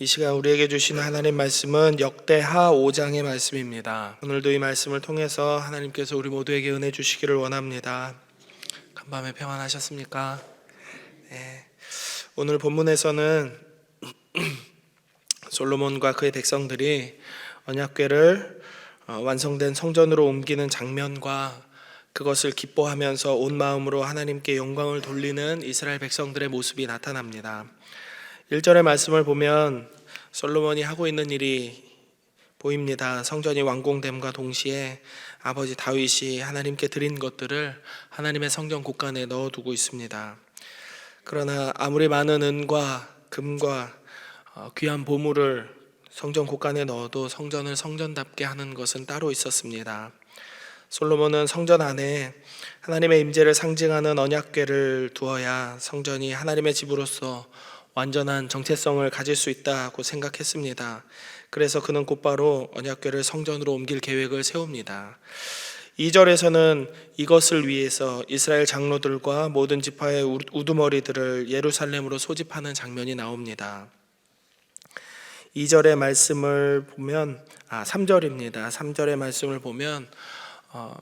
이 시간 우리에게 주신 하나님 말씀은 역대하 5장의 말씀입니다. 오늘도 이 말씀을 통해서 하나님께서 우리 모두에게 은혜 주시기를 원합니다. 간밤에 평안하셨습니까? 네. 오늘 본문에서는 솔로몬과 그의 백성들이 언약궤를 완성된 성전으로 옮기는 장면과 그것을 기뻐하면서 온 마음으로 하나님께 영광을 돌리는 이스라엘 백성들의 모습이 나타납니다. 1절의 말씀을 보면 솔로몬이 하고 있는 일이 보입니다. 성전이 완공됨과 동시에 아버지 다윗이 하나님께 드린 것들을 하나님의 성전 곳간에 넣어두고 있습니다. 그러나 아무리 많은 은과 금과 귀한 보물을 성전 곳간에 넣어도 성전을 성전답게 하는 것은 따로 있었습니다. 솔로몬은 성전 안에 하나님의 임재를 상징하는 언약궤를 두어야 성전이 하나님의 집으로서 완전한 정체성을 가질 수 있다고 생각했습니다. 그래서 그는 곧바로 언약궤를 성전으로 옮길 계획을 세웁니다. 2절에서는 이것을 위해서 이스라엘 장로들과 모든 지파의 우두머리들을 예루살렘으로 소집하는 장면이 나옵니다. 2절의 말씀을 보면 3절입니다. 3절의 말씀을 보면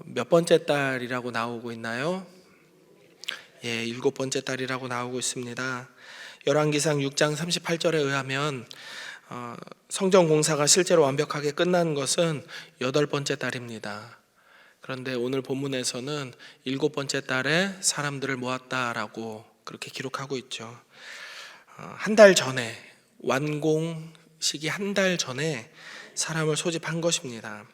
몇 번째 달이라고 나오고 있나요? 예, 7번째 달이라고 나오고 있습니다. 열왕기상 6장 38절에 의하면 성전 공사가 실제로 완벽하게 끝난 것은 8번째 달입니다. 그런데 오늘 본문에서는 7번째 달에 사람들을 모았다라고 그렇게 기록하고 있죠. 한 달 전에, 완공 시기 한 달 전에 사람을 소집한 것입니다.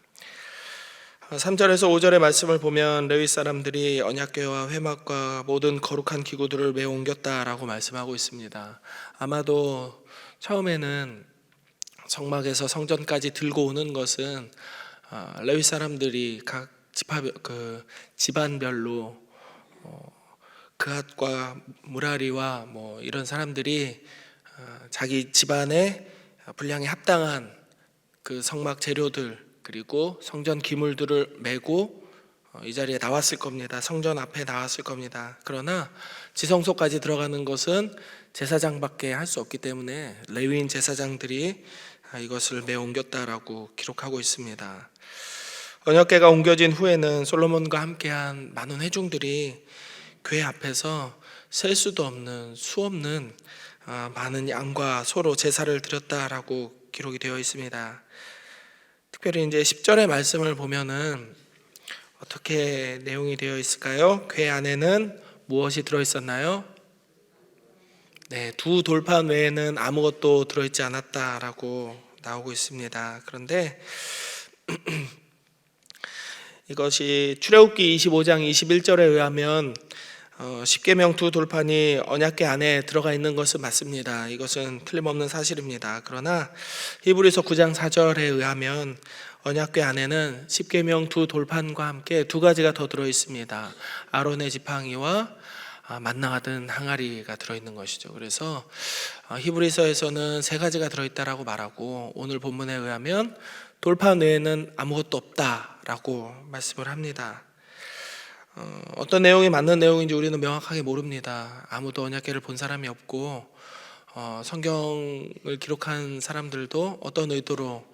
3절에서 5절의 말씀을 보면 레위 사람들이 언약궤와 회막과 모든 거룩한 기구들을 메어 옮겼다라고 말씀하고 있습니다. 아마도 처음에는 성막에서 성전까지 들고 오는 것은 레위 사람들이 각 집안별로 그핫과 무라리와 이런 사람들이 자기 집안의 분량에 합당한 그 성막 재료들 그리고 성전 기물들을 메고 이 자리에 나왔을 겁니다. 성전 앞에 나왔을 겁니다. 그러나 지성소까지 들어가는 것은 제사장밖에 할 수 없기 때문에 레위인 제사장들이 이것을 메어 옮겼다라고 기록하고 있습니다. 언약궤가 옮겨진 후에는 솔로몬과 함께한 많은 회중들이 궤 앞에서 셀 수도 없는 수없는 많은 양과 소로 제사를 드렸다라고 기록이 되어 있습니다. 특별히 이제 10절의 말씀을 보면은 어떻게 내용이 되어 있을까요? 궤 안에는 무엇이 들어 있었나요? 네, 2 돌판 외에는 아무것도 들어 있지 않았다라고 나오고 있습니다. 그런데 이것이 출애굽기 25장 21절에 의하면 십계명 2 돌판이 언약궤 안에 들어가 있는 것은 맞습니다. 이것은 틀림없는 사실입니다. 그러나 히브리서 9장 4절에 의하면 언약궤 안에는 십계명 2 돌판과 함께 2가지가 더 들어 있습니다. 아론의 지팡이와 만나가 든 항아리가 들어있는 것이죠. 그래서 히브리서에서는 3가지가 들어있다라고 말하고 오늘 본문에 의하면 돌판 외에는 아무것도 없다라고 말씀을 합니다. 어떤 내용이 맞는 내용인지 우리는 명확하게 모릅니다. 아무도 언약궤를 본 사람이 없고 성경을 기록한 사람들도 어떤 의도로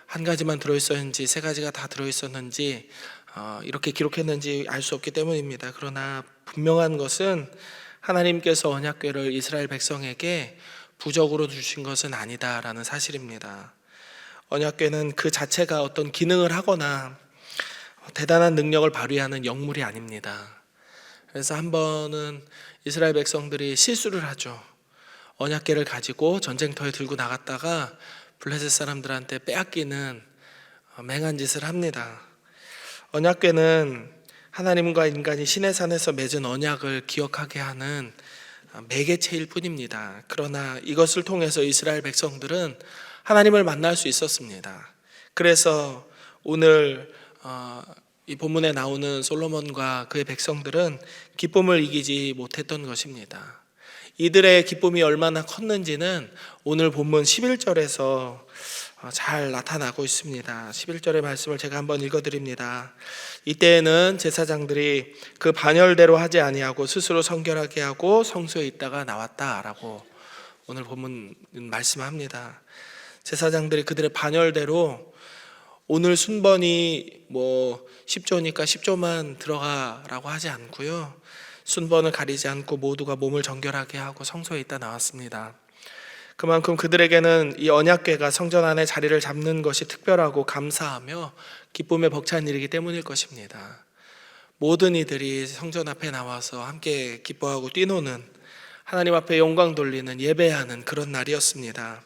한 가지만 들어있었는지 3가지가 다 들어있었는지 이렇게 기록했는지 알 수 없기 때문입니다. 그러나 분명한 것은 하나님께서 언약궤를 이스라엘 백성에게 부적으로 주신 것은 아니다라는 사실입니다. 언약궤는 그 자체가 어떤 기능을 하거나 대단한 능력을 발휘하는 영물이 아닙니다. 그래서 한 번은 이스라엘 백성들이 실수를 하죠. 언약궤를 가지고 전쟁터에 들고 나갔다가 블레셋 사람들한테 빼앗기는 맹한 짓을 합니다. 언약궤는 하나님과 인간이 시내산에서 맺은 언약을 기억하게 하는 매개체일 뿐입니다. 그러나 이것을 통해서 이스라엘 백성들은 하나님을 만날 수 있었습니다. 그래서 오늘 이 본문에 나오는 솔로몬과 그의 백성들은 기쁨을 이기지 못했던 것입니다. 이들의 기쁨이 얼마나 컸는지는 오늘 본문 11절에서 잘 나타나고 있습니다. 11절의 말씀을 제가 한번 읽어드립니다. 이때에는 제사장들이 그 반열대로 하지 아니하고 스스로 성결하게 하고 성소에 있다가 나왔다라고 오늘 본문 말씀합니다. 제사장들이 그들의 반열대로 오늘 순번이 10조니까 10조만 들어가라고 하지 않고요, 순번을 가리지 않고 모두가 몸을 정결하게 하고 성소에 있다 나왔습니다. 그만큼 그들에게는 이 언약궤가 성전 안에 자리를 잡는 것이 특별하고 감사하며 기쁨에 벅찬 일이기 때문일 것입니다. 모든 이들이 성전 앞에 나와서 함께 기뻐하고 뛰노는, 하나님 앞에 영광 돌리는, 예배하는 그런 날이었습니다.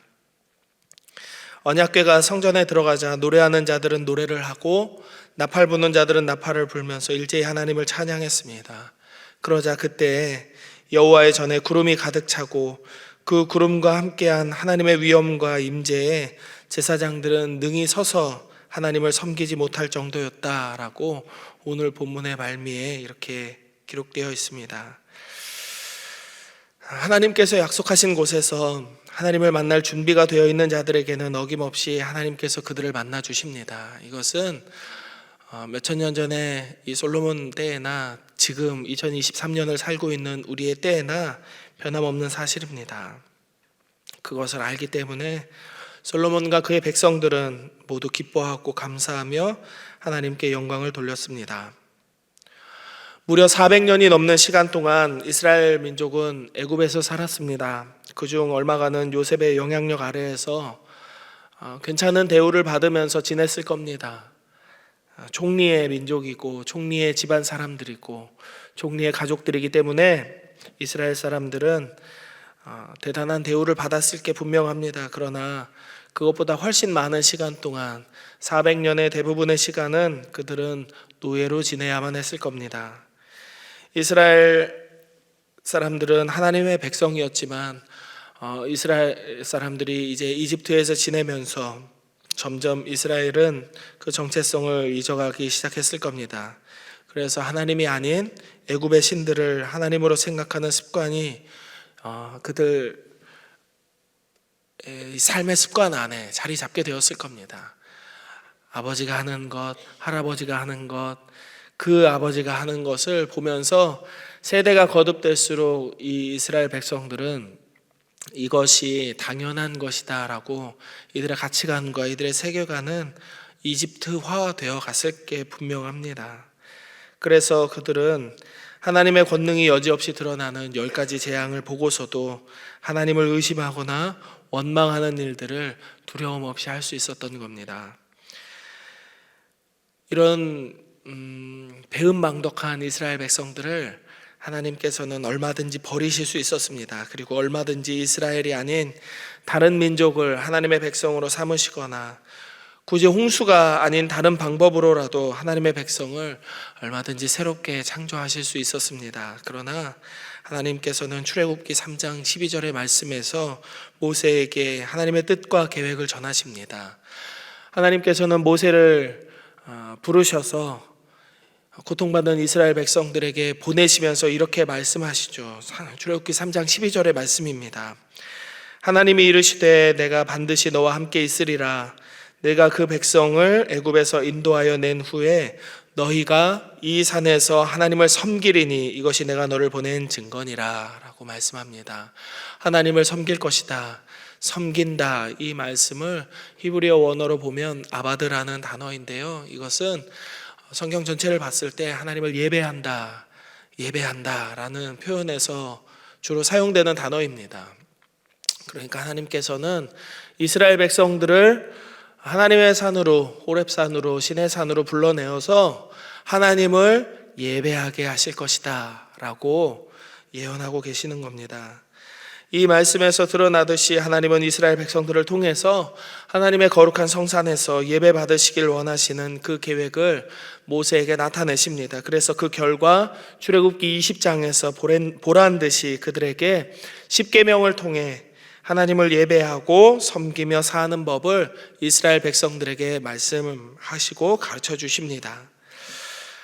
언약궤가 성전에 들어가자 노래하는 자들은 노래를 하고 나팔 부는 자들은 나팔을 불면서 일제히 하나님을 찬양했습니다. 그러자 그때 여호와의 전에 구름이 가득 차고 그 구름과 함께한 하나님의 위엄과 임재에 제사장들은 능히 서서 하나님을 섬기지 못할 정도였다라고 오늘 본문의 말미에 이렇게 기록되어 있습니다. 하나님께서 약속하신 곳에서 하나님을 만날 준비가 되어 있는 자들에게는 어김없이 하나님께서 그들을 만나 주십니다. 이것은 몇천 년 전에 이 솔로몬 때에나 지금 2023년을 살고 있는 우리의 때에나 변함없는 사실입니다. 그것을 알기 때문에 솔로몬과 그의 백성들은 모두 기뻐하고 감사하며 하나님께 영광을 돌렸습니다. 무려 400년이 넘는 시간 동안 이스라엘 민족은 애굽에서 살았습니다. 그중 얼마간은 요셉의 영향력 아래에서 괜찮은 대우를 받으면서 지냈을 겁니다. 총리의 민족이고 총리의 집안 사람들이고 총리의 가족들이기 때문에 이스라엘 사람들은 대단한 대우를 받았을 게 분명합니다. 그러나 그것보다 훨씬 많은 시간 동안 400년의 대부분의 시간은 그들은 노예로 지내야만 했을 겁니다. 이스라엘 사람들은 하나님의 백성이었지만 이스라엘 사람들이 이제 이집트에서 지내면서 점점 이스라엘은 그 정체성을 잊어가기 시작했을 겁니다. 그래서 하나님이 아닌 애굽의 신들을 하나님으로 생각하는 습관이 그들의 삶의 습관 안에 자리 잡게 되었을 겁니다. 아버지가 하는 것, 할아버지가 하는 것, 그 아버지가 하는 것을 보면서 세대가 거듭될수록 이 이스라엘 백성들은 이것이 당연한 것이다 라고 이들의 가치관과 이들의 세계관은 이집트화되어 갔을 게 분명합니다. 그래서 그들은 하나님의 권능이 여지없이 드러나는 10가지 재앙을 보고서도 하나님을 의심하거나 원망하는 일들을 두려움 없이 할 수 있었던 겁니다. 이런 배은망덕한 이스라엘 백성들을 하나님께서는 얼마든지 버리실 수 있었습니다. 그리고 얼마든지 이스라엘이 아닌 다른 민족을 하나님의 백성으로 삼으시거나 굳이 홍수가 아닌 다른 방법으로라도 하나님의 백성을 얼마든지 새롭게 창조하실 수 있었습니다. 그러나 하나님께서는 출애굽기 3장 12절의 말씀에서 모세에게 하나님의 뜻과 계획을 전하십니다. 하나님께서는 모세를 부르셔서 고통받는 이스라엘 백성들에게 보내시면서 이렇게 말씀하시죠. 출애굽기 3장 12절의 말씀입니다. 하나님이 이르시되 내가 반드시 너와 함께 있으리라. 내가 그 백성을 애굽에서 인도하여 낸 후에 너희가 이 산에서 하나님을 섬기리니 이것이 내가 너를 보낸 증거니라 라고 말씀합니다. 하나님을 섬길 것이다, 섬긴다, 이 말씀을 히브리어 원어로 보면 아바드라는 단어인데요, 이것은 성경 전체를 봤을 때 하나님을 예배한다 라는 표현에서 주로 사용되는 단어입니다. 그러니까 하나님께서는 이스라엘 백성들을 하나님의 산으로, 호렙산으로, 신의 산으로 불러내어서 하나님을 예배하게 하실 것이다 라고 예언하고 계시는 겁니다. 이 말씀에서 드러나듯이 하나님은 이스라엘 백성들을 통해서 하나님의 거룩한 성산에서 예배 받으시길 원하시는 그 계획을 모세에게 나타내십니다. 그래서 그 결과 출애굽기 20장에서 보란 듯이 그들에게 십계명을 통해 하나님을 예배하고 섬기며 사는 법을 이스라엘 백성들에게 말씀하시고 가르쳐 주십니다.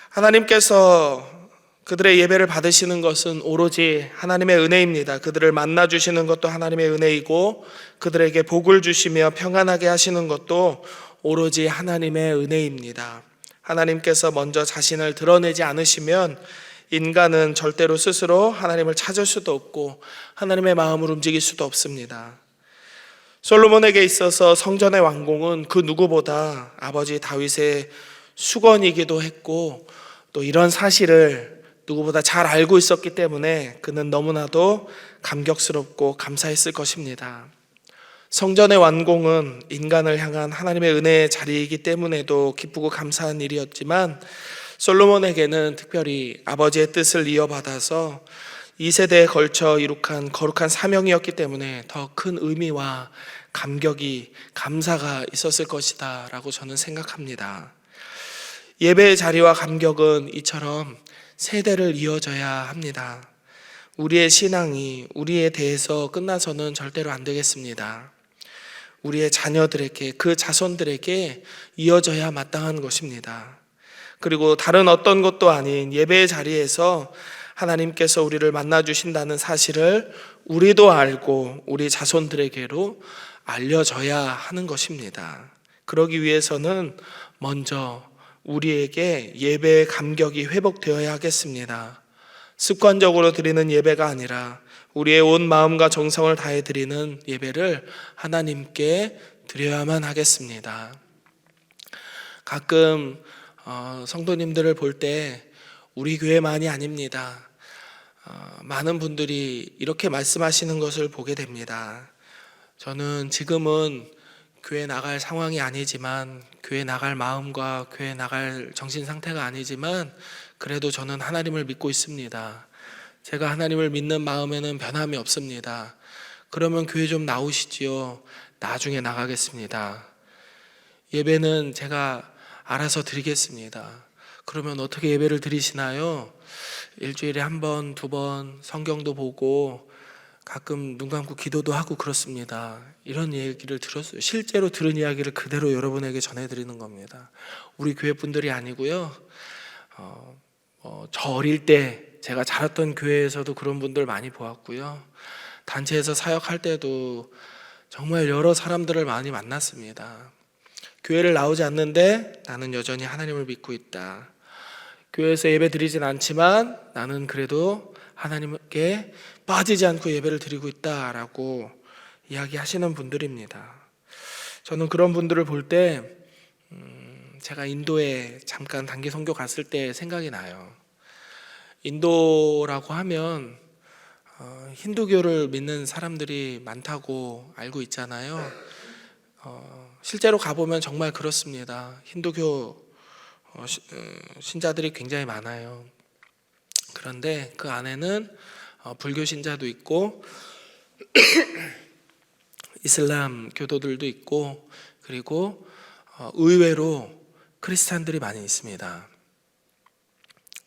하나님께서 그들의 예배를 받으시는 것은 오로지 하나님의 은혜입니다. 그들을 만나 주시는 것도 하나님의 은혜이고 그들에게 복을 주시며 평안하게 하시는 것도 오로지 하나님의 은혜입니다. 하나님께서 먼저 자신을 드러내지 않으시면 인간은 절대로 스스로 하나님을 찾을 수도 없고 하나님의 마음을 움직일 수도 없습니다. 솔로몬에게 있어서 성전의 완공은 그 누구보다 아버지 다윗의 수건이기도 했고, 또 이런 사실을 누구보다 잘 알고 있었기 때문에 그는 너무나도 감격스럽고 감사했을 것입니다. 성전의 완공은 인간을 향한 하나님의 은혜의 자리이기 때문에도 기쁘고 감사한 일이었지만, 솔로몬에게는 특별히 아버지의 뜻을 이어받아서 2세대에 걸쳐 이룩한 거룩한 사명이었기 때문에 더 큰 의미와 감격이, 감사가 있었을 것이다 라고 저는 생각합니다. 예배의 자리와 감격은 이처럼 세대를 이어져야 합니다. 우리의 신앙이 우리에 대해서 끝나서는 절대로 안 되겠습니다. 우리의 자녀들에게, 그 자손들에게 이어져야 마땅한 것입니다. 그리고 다른 어떤 것도 아닌 예배의 자리에서 하나님께서 우리를 만나주신다는 사실을 우리도 알고 우리 자손들에게로 알려져야 하는 것입니다. 그러기 위해서는 먼저 우리에게 예배의 감격이 회복되어야 하겠습니다. 습관적으로 드리는 예배가 아니라 우리의 온 마음과 정성을 다해 드리는 예배를 하나님께 드려야만 하겠습니다. 가끔 성도님들을 볼 때 우리 교회만이 아닙니다. 많은 분들이 이렇게 말씀하시는 것을 보게 됩니다. 저는 지금은 교회 나갈 상황이 아니지만, 교회 나갈 마음과 교회 나갈 정신 상태가 아니지만, 그래도 저는 하나님을 믿고 있습니다. 제가 하나님을 믿는 마음에는 변함이 없습니다. 그러면 교회 좀 나오시지요. 나중에 나가겠습니다. 예배는 제가 알아서 드리겠습니다. 그러면 어떻게 예배를 드리시나요? 일주일에 한 번, 두 번 성경도 보고 가끔 눈 감고 기도도 하고 그렇습니다. 이런 얘기를 들었어요. 실제로 들은 이야기를 그대로 여러분에게 전해드리는 겁니다. 우리 교회 분들이 아니고요. 저 어릴 때 제가 자랐던 교회에서도 그런 분들 많이 보았고요. 단체에서 사역할 때도 정말 여러 사람들을 많이 만났습니다. 교회를 나오지 않는데 나는 여전히 하나님을 믿고 있다. 교회에서 예배 드리진 않지만 나는 그래도 하나님께 빠지지 않고 예배를 드리고 있다라고 이야기하시는 분들입니다. 저는 그런 분들을 볼 때 제가 인도에 잠깐 단기 선교 갔을 때 생각이 나요. 인도라고 하면 힌두교를 믿는 사람들이 많다고 알고 있잖아요. 실제로 가보면 정말 그렇습니다. 힌두교 신자들이 굉장히 많아요. 그런데 그 안에는 불교 신자도 있고 이슬람 교도들도 있고, 그리고 의외로 크리스찬들이 많이 있습니다.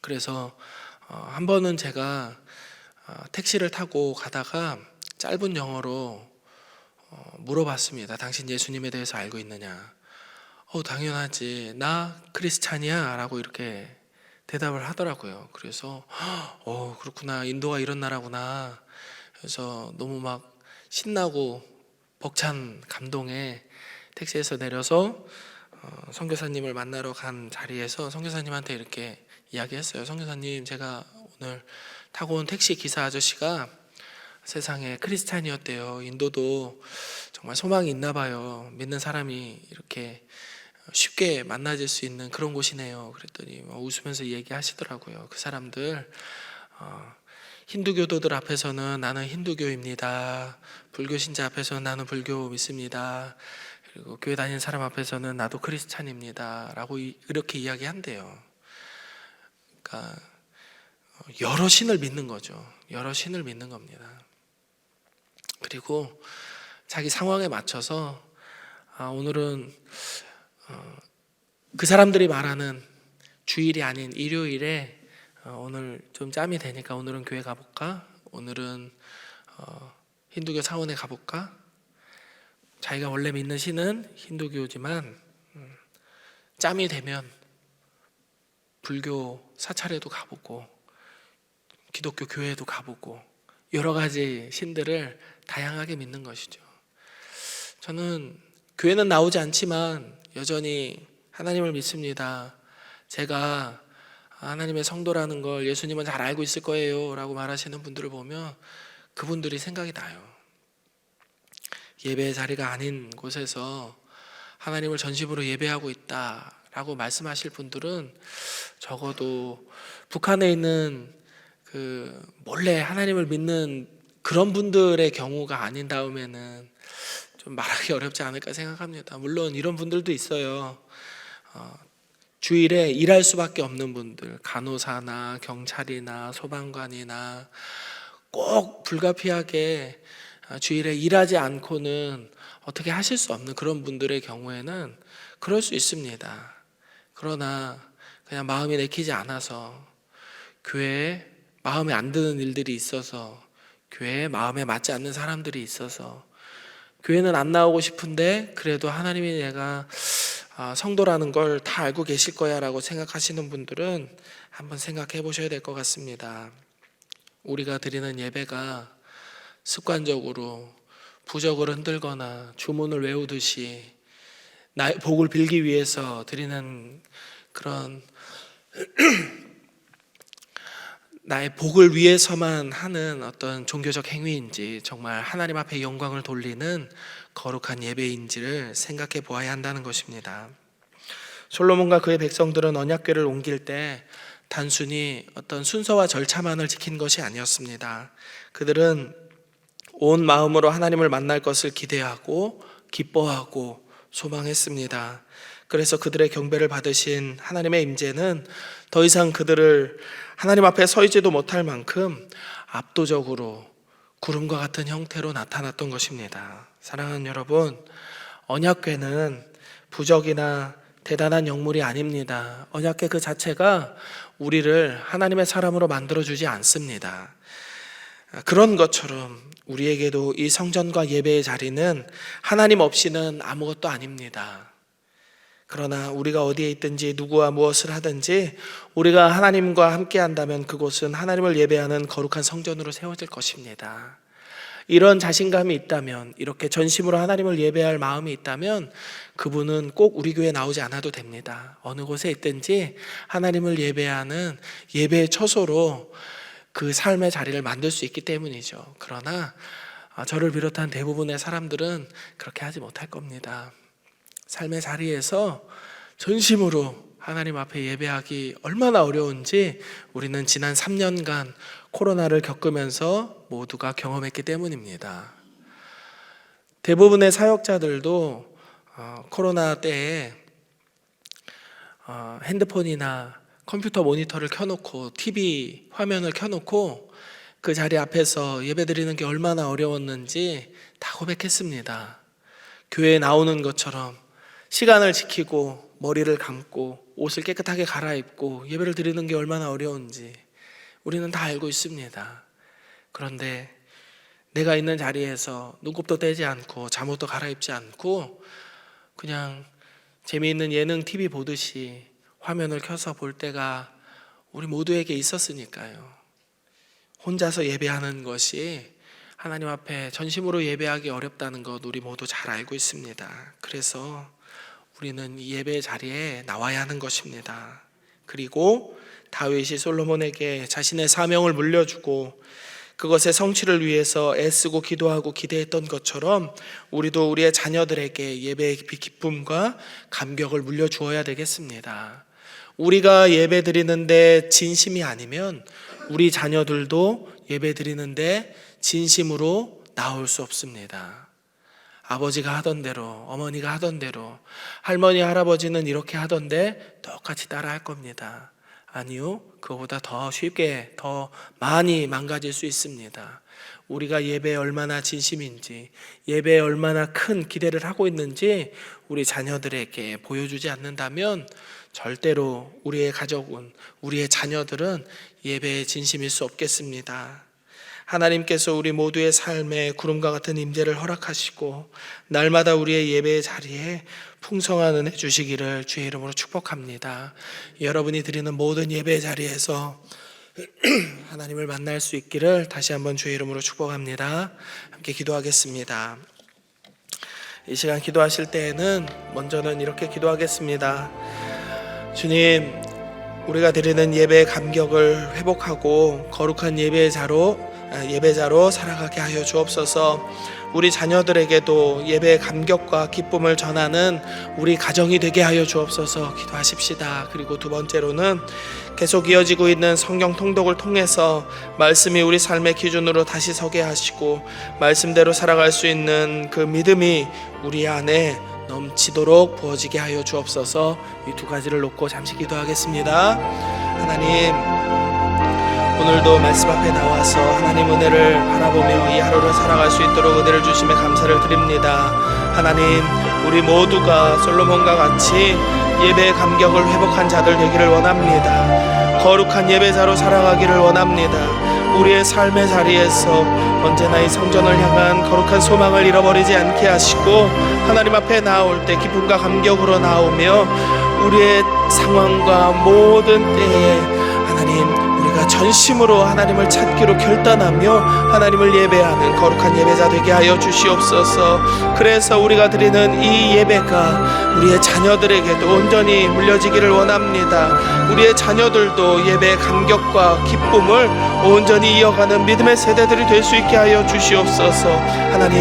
그래서 한 번은 제가 택시를 타고 가다가 짧은 영어로 물어봤습니다. 당신 예수님에 대해서 알고 있느냐? 당연하지. 나 크리스찬이야 라고 이렇게 대답을 하더라고요. 그래서 그렇구나. 인도가 이런 나라구나. 그래서 너무 막 신나고 벅찬 감동에 택시에서 내려서 선교사님을 만나러 간 자리에서 선교사님한테 이렇게 이야기했어요. 선교사님, 제가 오늘 타고 온 택시 기사 아저씨가 세상에 크리스찬이었대요. 인도도 정말 소망이 있나 봐요. 믿는 사람이 이렇게 쉽게 만나질 수 있는 그런 곳이네요. 그랬더니 웃으면서 얘기하시더라고요. 그 사람들 힌두교도들 앞에서는 나는 힌두교입니다. 불교 신자 앞에서는 나는 불교 믿습니다. 그리고 교회 다니는 사람 앞에서는 나도 크리스찬입니다 라고 이렇게 이야기한대요. 그러니까 여러 신을 믿는 거죠. 여러 신을 믿는 겁니다. 그리고 자기 상황에 맞춰서 오늘은 그 사람들이 말하는 주일이 아닌 일요일에 오늘 좀 짬이 되니까 오늘은 교회 가볼까? 오늘은 힌두교 사원에 가볼까? 자기가 원래 믿는 신은 힌두교지만 짬이 되면 불교 사찰에도 가보고 기독교 교회에도 가보고 여러 가지 신들을 다양하게 믿는 것이죠. 저는 교회는 나오지 않지만 여전히 하나님을 믿습니다. 제가 하나님의 성도라는 걸 예수님은 잘 알고 있을 거예요 라고 말하시는 분들을 보면 그분들이 생각이 나요. 예배의 자리가 아닌 곳에서 하나님을 전심으로 예배하고 있다라고 말씀하실 분들은 적어도 북한에 있는 몰래 하나님을 믿는 그런 분들의 경우가 아닌 다음에는 좀 말하기 어렵지 않을까 생각합니다. 물론 이런 분들도 있어요. 주일에 일할 수밖에 없는 분들, 간호사나 경찰이나 소방관이나 꼭 불가피하게 주일에 일하지 않고는 어떻게 하실 수 없는 그런 분들의 경우에는 그럴 수 있습니다. 그러나 그냥 마음이 내키지 않아서 교회에 마음에 안 드는 일들이 있어서 교회에 마음에 맞지 않는 사람들이 있어서 교회는 안 나오고 싶은데 그래도 하나님이 내가 성도라는 걸 다 알고 계실 거야 라고 생각하시는 분들은 한번 생각해 보셔야 될 것 같습니다. 우리가 드리는 예배가 습관적으로 부적을 흔들거나 주문을 외우듯이 나의 복을 빌기 위해서 드리는 그런 나의 복을 위해서만 하는 어떤 종교적 행위인지 정말 하나님 앞에 영광을 돌리는 거룩한 예배인지를 생각해 보아야 한다는 것입니다. 솔로몬과 그의 백성들은 언약궤를 옮길 때 단순히 어떤 순서와 절차만을 지킨 것이 아니었습니다. 그들은 온 마음으로 하나님을 만날 것을 기대하고 기뻐하고 소망했습니다. 그래서 그들의 경배를 받으신 하나님의 임재는 더 이상 그들을 하나님 앞에 서 있지도 못할 만큼 압도적으로 구름과 같은 형태로 나타났던 것입니다. 사랑하는 여러분, 언약궤는 부적이나 대단한 영물이 아닙니다. 언약궤 그 자체가 우리를 하나님의 사람으로 만들어주지 않습니다. 그런 것처럼 우리에게도 이 성전과 예배의 자리는 하나님 없이는 아무것도 아닙니다. 그러나 우리가 어디에 있든지 누구와 무엇을 하든지 우리가 하나님과 함께 한다면 그곳은 하나님을 예배하는 거룩한 성전으로 세워질 것입니다. 이런 자신감이 있다면, 이렇게 전심으로 하나님을 예배할 마음이 있다면 그분은 꼭 우리 교회에 나오지 않아도 됩니다. 어느 곳에 있든지 하나님을 예배하는 예배의 처소로 그 삶의 자리를 만들 수 있기 때문이죠. 그러나 저를 비롯한 대부분의 사람들은 그렇게 하지 못할 겁니다. 삶의 자리에서 전심으로 하나님 앞에 예배하기 얼마나 어려운지 우리는 지난 3년간 코로나를 겪으면서 모두가 경험했기 때문입니다. 대부분의 사역자들도 코로나 때에 핸드폰이나 컴퓨터 모니터를 켜놓고 TV 화면을 켜놓고 그 자리 앞에서 예배드리는 게 얼마나 어려웠는지 다 고백했습니다. 교회에 나오는 것처럼 시간을 지키고 머리를 감고 옷을 깨끗하게 갈아입고 예배를 드리는 게 얼마나 어려운지 우리는 다 알고 있습니다. 그런데 내가 있는 자리에서 눈곱도 떼지 않고 잠옷도 갈아입지 않고 그냥 재미있는 예능 TV 보듯이 화면을 켜서 볼 때가 우리 모두에게 있었으니까요. 혼자서 예배하는 것이 하나님 앞에 전심으로 예배하기 어렵다는 것 우리 모두 잘 알고 있습니다. 그래서 우리는 이 예배의 자리에 나와야 하는 것입니다. 그리고 다윗이 솔로몬에게 자신의 사명을 물려주고 그것의 성취를 위해서 애쓰고 기도하고 기대했던 것처럼 우리도 우리의 자녀들에게 예배의 기쁨과 감격을 물려주어야 되겠습니다. 우리가 예배 드리는데 진심이 아니면 우리 자녀들도 예배 드리는데 진심으로 나올 수 없습니다. 아버지가 하던 대로, 어머니가 하던 대로, 할머니, 할아버지는 이렇게 하던데 똑같이 따라 할 겁니다. 아니요, 그거보다 더 쉽게, 더 많이 망가질 수 있습니다. 우리가 예배에 얼마나 진심인지, 예배에 얼마나 큰 기대를 하고 있는지 우리 자녀들에게 보여주지 않는다면 절대로 우리의 가족은, 우리의 자녀들은 예배에 진심일 수 없겠습니다. 하나님께서 우리 모두의 삶에 구름과 같은 임재를 허락하시고 날마다 우리의 예배의 자리에 풍성한 은혜 주시기를 주의 이름으로 축복합니다. 여러분이 드리는 모든 예배의 자리에서 하나님을 만날 수 있기를 다시 한번 주의 이름으로 축복합니다. 함께 기도하겠습니다. 이 시간 기도하실 때에는 먼저는 이렇게 기도하겠습니다. 주님, 우리가 드리는 예배의 감격을 회복하고 거룩한 예배자로 살아가게 하여 주옵소서. 우리 자녀들에게도 예배의 감격과 기쁨을 전하는 우리 가정이 되게 하여 주옵소서. 기도하십시다. 그리고 두 번째로는 계속 이어지고 있는 성경 통독을 통해서 말씀이 우리 삶의 기준으로 다시 서게 하시고 말씀대로 살아갈 수 있는 그 믿음이 우리 안에 넘치도록 부어지게 하여 주옵소서. 이 두 가지를 놓고 잠시 기도하겠습니다. 하나님, 오늘도 말씀 앞에 나와서 하나님 은혜를 바라보며 이 하루를 살아갈 수 있도록 은혜를 주심에 감사를 드립니다. 하나님, 우리 모두가 솔로몬과 같이 예배의 감격을 회복한 자들 되기를 원합니다. 거룩한 예배자로 살아가기를 원합니다. 우리의 삶의 자리에서 언제나 이 성전을 향한 거룩한 소망을 잃어버리지 않게 하시고 하나님 앞에 나올 때 기쁨과 감격으로 나오며 우리의 상황과 모든 때에 하나님, 우리가 전심으로 하나님을 찾기로 결단하며 하나님을 예배하는 거룩한 예배자 되게 하여 주시옵소서. 그래서 우리가 드리는 이 예배가 우리의 자녀들에게도 온전히 물려지기를 원합니다. 우리의 자녀들도 예배의 감격과 기쁨을 온전히 이어가는 믿음의 세대들이 될 수 있게 하여 주시옵소서. 하나님,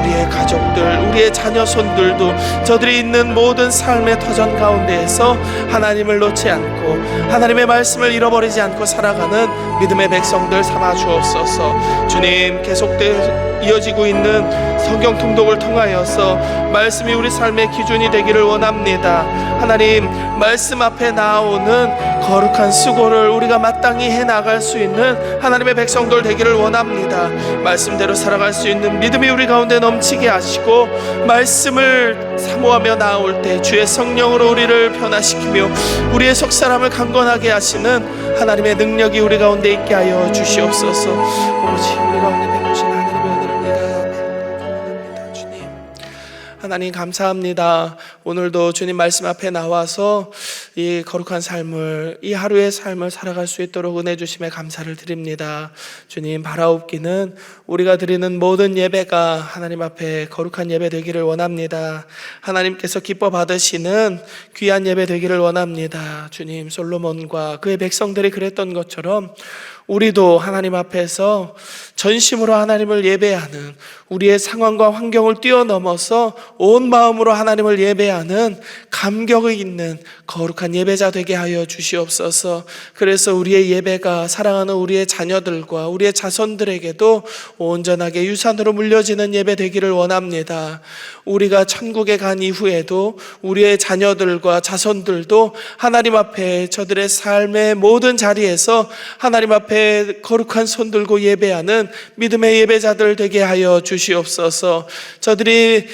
우리의 가족들, 우리의 자녀손들도 저들이 있는 모든 삶의 터전 가운데에서 하나님을 놓지 않고 하나님의 말씀을 잃어버리지 않고 살아가는 믿음의 백성들 삼아 주옵소서. 주님, 계속되어 이어지고 있는 성경 통독을 통하여서 말씀이 우리 삶의 기준이 되기를 원합니다. 하나님, 말씀 앞에 나오는 거룩한 수고를 우리가 마땅히 해나갈 수 있는 하나님의 백성들 되기를 원합니다. 말씀대로 살아갈 수 있는 믿음이 우리 가운데 넘치게 하시고 말씀을 사모하며 나올 때 주의 성령으로 우리를 변화시키며 우리의 속사람을 강건하게 하시는 하나님의 능력이 우리 가운데 있게 하여 주시옵소서. 오직 우리 가운데 베푸신 하나님의 은혜를 원합니다. 주님, 하나님 감사합니다. 오늘도 주님 말씀 앞에 나와서 이 거룩한 삶을, 이 하루의 삶을 살아갈 수 있도록 은혜 주심에 감사를 드립니다. 주님, 바라옵기는 우리가 드리는 모든 예배가 하나님 앞에 거룩한 예배 되기를 원합니다. 하나님께서 기뻐 받으시는 귀한 예배 되기를 원합니다. 주님, 솔로몬과 그의 백성들이 그랬던 것처럼 우리도 하나님 앞에서 전심으로 하나님을 예배하는, 우리의 상황과 환경을 뛰어넘어서 온 마음으로 하나님을 예배하는 감격이 있는 거룩한 예배자 되게 하여 주시옵소서. 그래서 우리의 예배가 사랑하는 우리의 자녀들과 우리의 자손들에게도 온전하게 유산으로 물려지는 예배 되기를 원합니다. 우리가 천국에 간 이후에도 우리의 자녀들과 자손들도 하나님 앞에 저들의 삶의 모든 자리에서 하나님 앞에 거룩한 손 들고 예배하는 믿음의 예배자들 되게 하여 주시옵소서. 저들이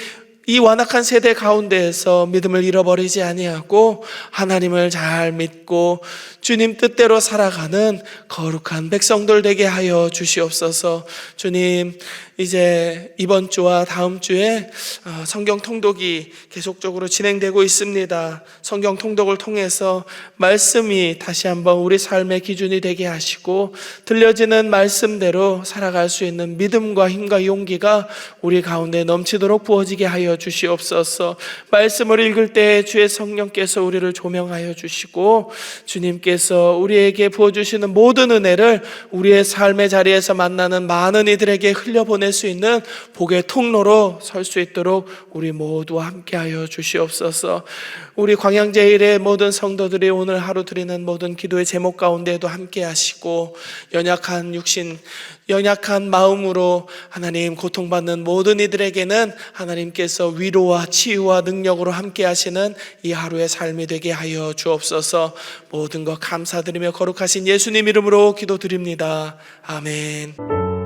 이 완악한 세대 가운데에서 믿음을 잃어버리지 아니하고 하나님을 잘 믿고 주님 뜻대로 살아가는 거룩한 백성들 되게 하여 주시옵소서. 주님, 이제 이번 주와 다음 주에 성경 통독이 계속적으로 진행되고 있습니다. 성경 통독을 통해서 말씀이 다시 한번 우리 삶의 기준이 되게 하시고 들려지는 말씀대로 살아갈 수 있는 믿음과 힘과 용기가 우리 가운데 넘치도록 부어지게 하여 주시옵소서. 말씀을 읽을 때 주의 성령께서 우리를 조명하여 주시고 주님께서 우리에게 부어주시는 모든 은혜를 우리의 삶의 자리에서 만나는 많은 이들에게 흘려보낼 수 있는 복의 통로로 설 수 있도록 우리 모두와 함께하여 주시옵소서. 우리 광양제일의 모든 성도들이 오늘 하루 드리는 모든 기도의 제목 가운데에도 함께하시고 연약한 육신, 연약한 마음으로 하나님 고통받는 모든 이들에게는 하나님께서 위로와 치유와 능력으로 함께하시는 이 하루의 삶이 되게 하여 주옵소서. 모든 것 감사드리며 거룩하신 예수님 이름으로 기도드립니다. 아멘.